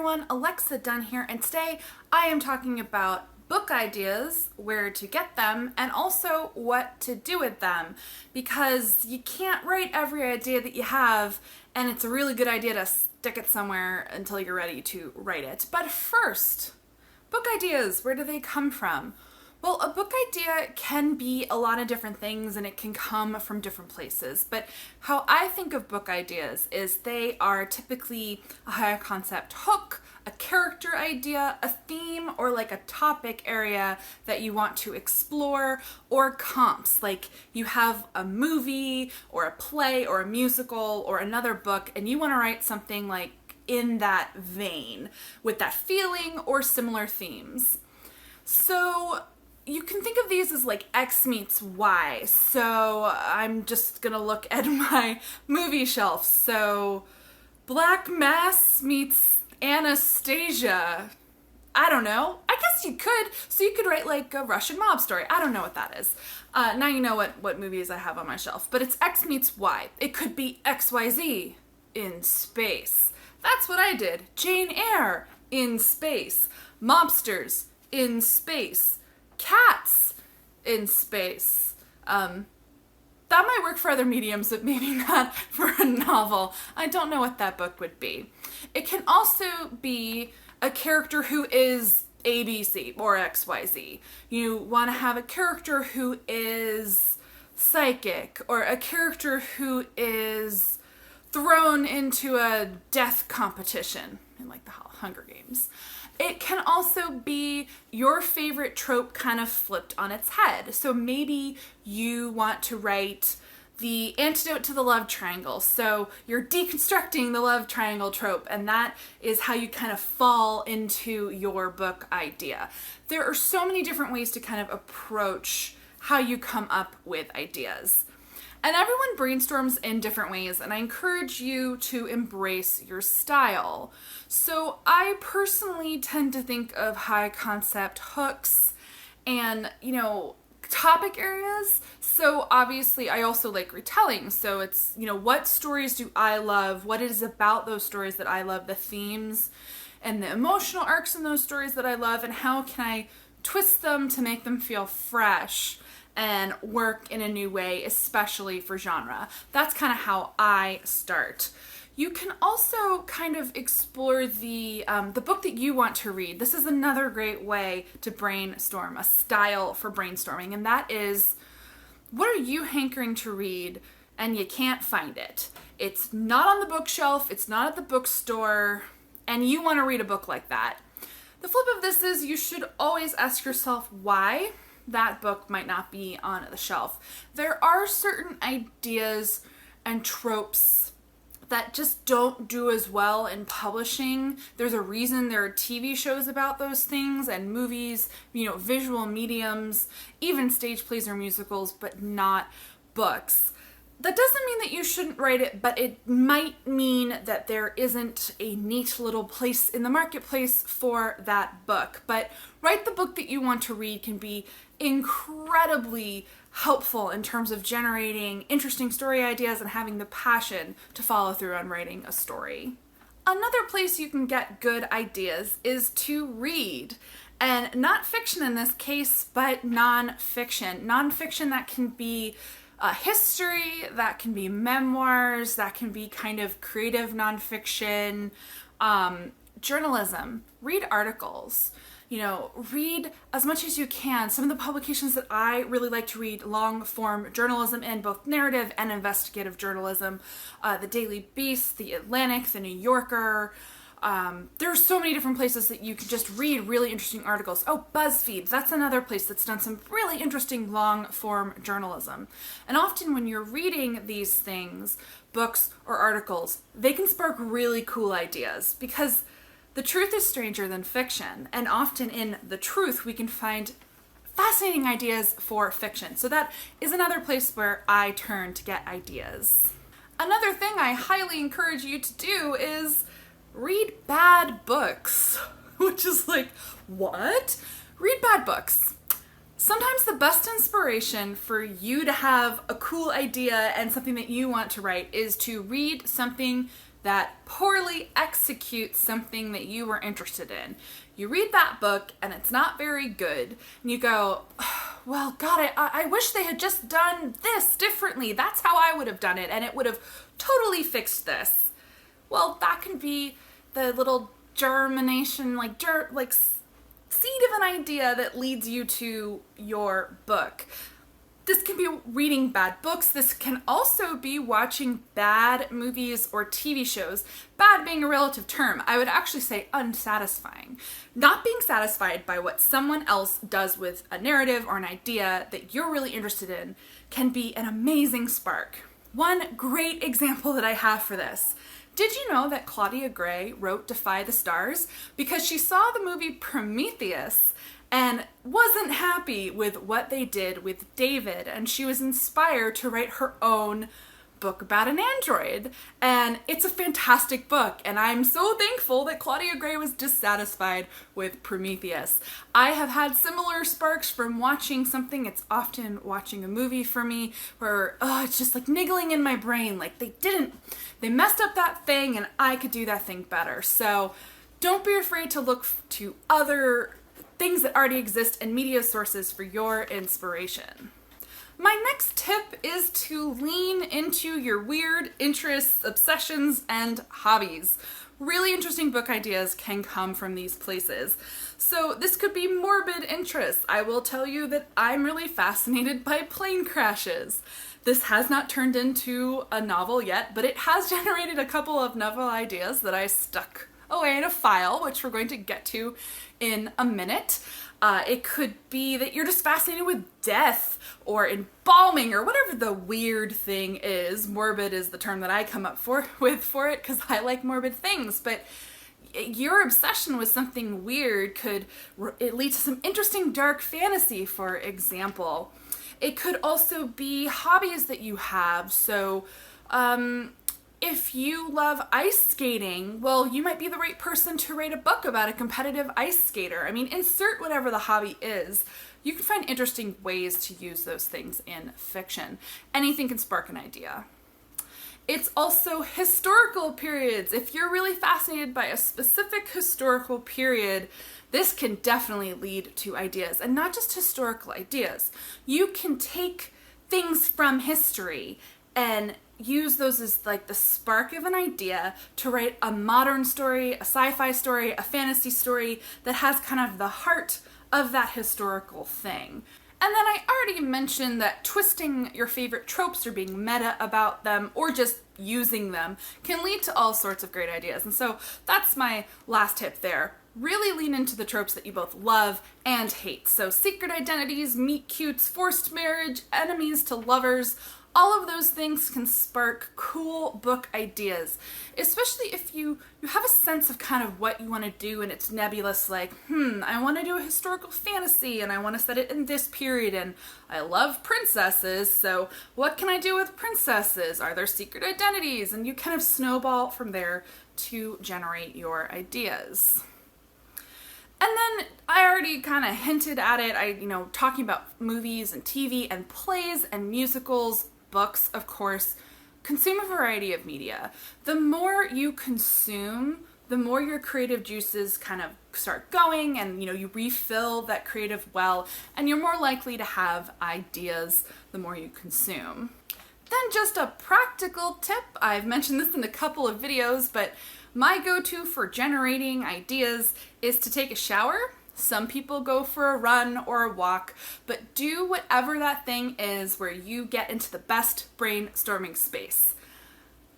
everyone, Alexa Donne here, and today I am talking about book ideas, where to get them, and also what to do with them, because you can't write every idea that you have, and it's a really good idea to stick it somewhere until you're ready to write it. But first, book ideas, where do they come from? Well, a book idea can be a lot of different things and it can come from different places, but how I think of book ideas is they are typically a higher concept hook, a character idea, a theme, or like a topic area that you want to explore, or comps, like you have a movie or a play or a musical or another book and you want to write something like in that vein with that feeling or similar themes. So you can think of these as like X meets Y. So I'm just gonna look at my movie shelf. So Black Mass meets Anastasia. I don't know. I guess you could. So you could write like a Russian mob story. I don't know what that is. Now you know what movies I have on my shelf. But it's X meets Y. It could be XYZ in space. That's what I did. Jane Eyre in space. Mobsters in space. Cats in space. That might work for other mediums, but maybe not for a novel. I don't know what that book would be. It can also be a character who is ABC or XYZ. You want to have a character who is psychic, or a character who is thrown into a death competition in like the Hunger Games. It can also be your favorite trope kind of flipped on its head. So maybe you want to write the antidote to the love triangle. So you're deconstructing the love triangle trope, and that is how you kind of fall into your book idea. There are so many different ways to kind of approach how you come up with ideas. And everyone brainstorms in different ways, and I encourage you to embrace your style. So I personally tend to think of high concept hooks and, topic areas. So obviously I also like retelling. So it's, what stories do I love? What it is about those stories that I love, the themes and the emotional arcs in those stories that I love, and how can I twist them to make them feel fresh and work in a new way, especially for genre. That's kind of how I start. You can also kind of explore the book that you want to read. This is another great way to brainstorm, a style for brainstorming, and that is, what are you hankering to read and you can't find it? It's not on the bookshelf, it's not at the bookstore, and you want to read a book like that. The flip of this is you should always ask yourself why that book might not be on the shelf. There are certain ideas and tropes that just don't do as well in publishing. There's a reason there are TV shows about those things and movies, visual mediums, even stage plays or musicals, but not books. That doesn't mean that you shouldn't write it, but it might mean that there isn't a neat little place in the marketplace for that book. But write the book that you want to read can be incredibly helpful in terms of generating interesting story ideas and having the passion to follow through on writing a story. Another place you can get good ideas is to read. And not fiction in this case, but nonfiction. Nonfiction that can be history, that can be memoirs, that can be kind of creative nonfiction, journalism. Read articles. Read as much as you can. Some of the publications that I really like to read, long form journalism in both narrative and investigative journalism, the Daily Beast, the Atlantic, the New Yorker. There are so many different places that you can just read really interesting articles. Oh, BuzzFeed, that's another place that's done some really interesting long-form journalism. And often when you're reading these things, books or articles, they can spark really cool ideas, because the truth is stranger than fiction, and often in the truth we can find fascinating ideas for fiction. So that is another place where I turn to get ideas. Another thing I highly encourage you to do is read bad books, which is like, what? Read bad books. Sometimes the best inspiration for you to have a cool idea and something that you want to write is to read something that poorly executes something that you were interested in. You read that book and it's not very good, and you go, oh, well, God, I wish they had just done this differently. That's how I would have done it, and it would have totally fixed this. Well, that can be the little germination, seed of an idea that leads you to your book. This can be reading bad books. This can also be watching bad movies or TV shows. Bad being a relative term. I would actually say unsatisfying. Not being satisfied by what someone else does with a narrative or an idea that you're really interested in can be an amazing spark. One great example that I have for this. Did you know that Claudia Gray wrote Defy the Stars because she saw the movie Prometheus and wasn't happy with what they did with David, and she was inspired to write her own book about an android. And it's a fantastic book, and I'm so thankful that Claudia Gray was dissatisfied with Prometheus. I have had similar sparks from watching something. It's often watching a movie for me where it's just like niggling in my brain, like they messed up that thing and I could do that thing better. So don't be afraid to look to other things that already exist and media sources for your inspiration. My next tip is to lean into your weird interests, obsessions, and hobbies. Really interesting book ideas can come from these places. So this could be morbid interests. I will tell you that I'm really fascinated by plane crashes. This has not turned into a novel yet, but it has generated a couple of novel ideas that I stuck away in a file, which we're going to get to in a minute. It could be that you're just fascinated with death or embalming or whatever the weird thing is. Morbid is the term that I come up with for it because I like morbid things. But your obsession with something weird could lead to some interesting dark fantasy, for example. It could also be hobbies that you have. So, if you love ice skating, well, you might be the right person to write a book about a competitive ice skater. I mean, insert whatever the hobby is. You can find interesting ways to use those things in fiction. Anything can spark an idea. It's also historical periods. If you're really fascinated by a specific historical period, this can definitely lead to ideas. And not just historical ideas. You can take things from history and use those as like the spark of an idea to write a modern story, a sci-fi story, a fantasy story that has kind of the heart of that historical thing. And then I already mentioned that twisting your favorite tropes or being meta about them or just using them can lead to all sorts of great ideas. And so that's my last tip there. Really lean into the tropes that you both love and hate. So secret identities, meet cutes, forced marriage, enemies to lovers, all of those things can spark cool book ideas, especially if you have a sense of kind of what you want to do and it's nebulous, like, I want to do a historical fantasy and I want to set it in this period and I love princesses, so what can I do with princesses? Are there secret identities? And you kind of snowball from there to generate your ideas. And then I already kind of hinted at it, talking about movies and TV and plays and musicals, books, of course. Consume a variety of media. The more you consume, the more your creative juices kind of start going and, you refill that creative well, and you're more likely to have ideas the more you consume. Then just a practical tip. I've mentioned this in a couple of videos, but my go-to for generating ideas is to take a shower. Some people go for a run or a walk, but do whatever that thing is where you get into the best brainstorming space.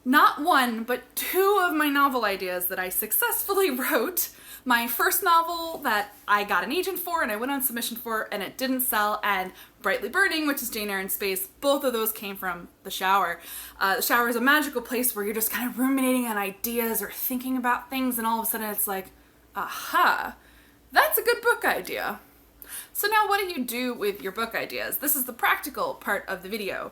Not one, but two of my novel ideas that I successfully wrote. My first novel that I got an agent for and I went on submission for and it didn't sell, and Brightly Burning, which is Jane Eyre in space, both of those came from the shower. The shower is a magical place where you're just kind of ruminating on ideas or thinking about things, and all of a sudden it's like, aha, that's a good book idea. So now what do you do with your book ideas? This is the practical part of the video.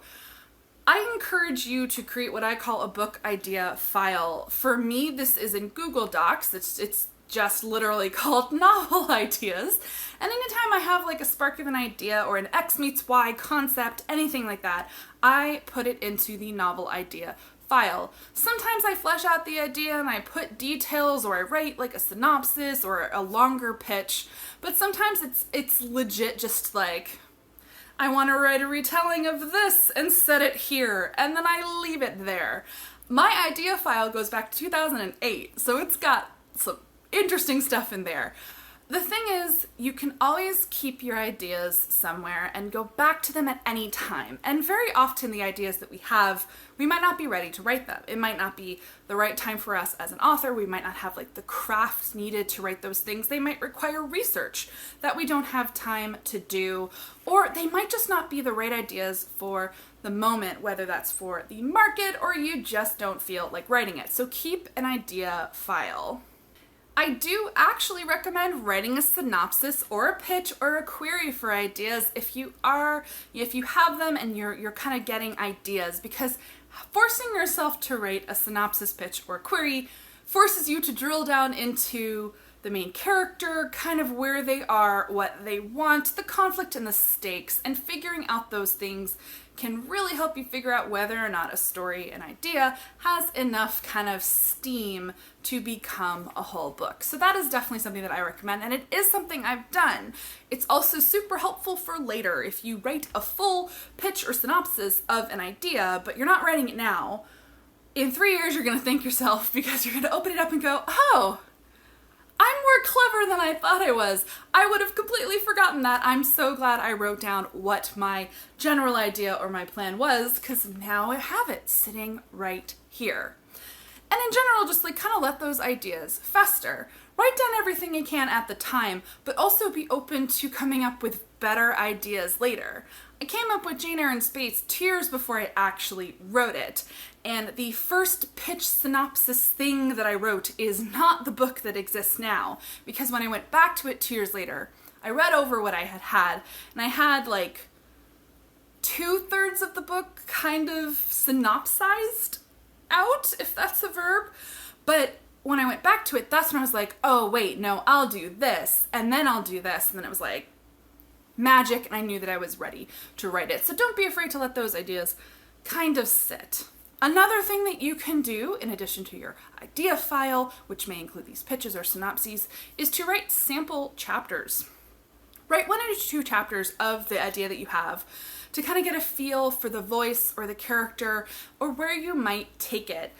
I encourage you to create what I call a book idea file. For me, this is in Google Docs. It's just literally called novel ideas. And anytime I have like a spark of an idea or an X meets Y concept, anything like that, I put it into the novel idea file. Sometimes I flesh out the idea and I put details, or I write like a synopsis or a longer pitch, but sometimes it's legit just like, I want to write a retelling of this and set it here, and then I leave it there. My idea file goes back to 2008, so it's got some interesting stuff in there. The thing is, you can always keep your ideas somewhere and go back to them at any time. And very often the ideas that we have, we might not be ready to write them. It might not be the right time for us as an author. We might not have like the craft needed to write those things. They might require research that we don't have time to do, or they might just not be the right ideas for the moment, whether that's for the market or you just don't feel like writing it. So keep an idea file. I do actually recommend writing a synopsis or a pitch or a query for ideas if you have them and you're kind of getting ideas, because forcing yourself to write a synopsis, pitch, or query forces you to drill down into the main character, kind of where they are, what they want, the conflict and the stakes, and figuring out those things can really help you figure out whether or not a story, an idea, has enough kind of steam to become a whole book. So that is definitely something that I recommend, and it is something I've done. It's also super helpful for later. If you write a full pitch or synopsis of an idea, but you're not writing it now, in 3 years you're going to thank yourself, because you're going to open it up and go, oh, I'm more clever than I thought I was. I would have completely forgotten that. I'm so glad I wrote down what my general idea or my plan was, because now I have it sitting right here. And in general, just like kind of let those ideas fester. Write down everything you can at the time, but also be open to coming up with better ideas later. I came up with Jane Eyre in Spades 2 years before I actually wrote it, and the first pitch synopsis thing that I wrote is not the book that exists now, because when I went back to it 2 years later, I read over what I had, and I had like 2/3 of the book kind of synopsized out, if that's a verb, but when I went back to it, that's when I was like, oh wait, no, I'll do this, and then I'll do this, and then it was like magic, and I knew that I was ready to write it. So don't be afraid to let those ideas kind of sit. Another thing that you can do, in addition to your idea file, which may include these pitches or synopses, is to write sample chapters. Write 1 or 2 chapters of the idea that you have to kind of get a feel for the voice or the character or where you might take it.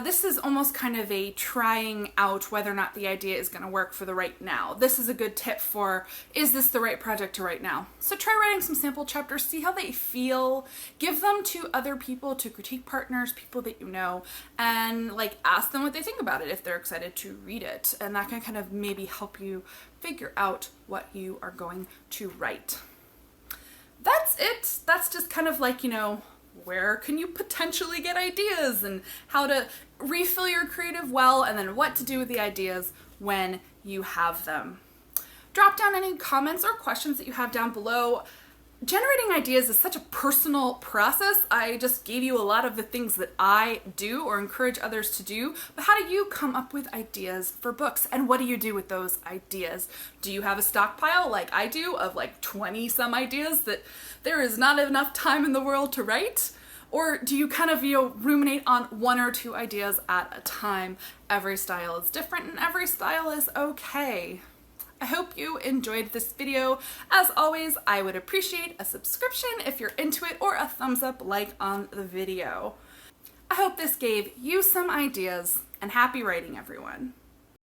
This is almost kind of a trying out whether or not the idea is going to work for the right now. This is a good tip for, is this the right project to write now? So try writing some sample chapters, see how they feel, give them to other people, to critique partners, people that you know, and like ask them what they think about it if they're excited to read it. And that can kind of maybe help you figure out what you are going to write. That's it. That's just kind of like, where can you potentially get ideas and how to refill your creative well, and then what to do with the ideas when you have them. Drop down any comments or questions that you have down below. Generating ideas is such a personal process. I just gave you a lot of the things that I do or encourage others to do, but how do you come up with ideas for books, and what do you do with those ideas? Do you have a stockpile like I do of like 20 some ideas that there is not enough time in the world to write? Or do you kind of, ruminate on 1 or 2 ideas at a time? Every style is different and every style is okay. I hope you enjoyed this video. As always, I would appreciate a subscription if you're into it, or a thumbs up like on the video. I hope this gave you some ideas, and happy writing, everyone.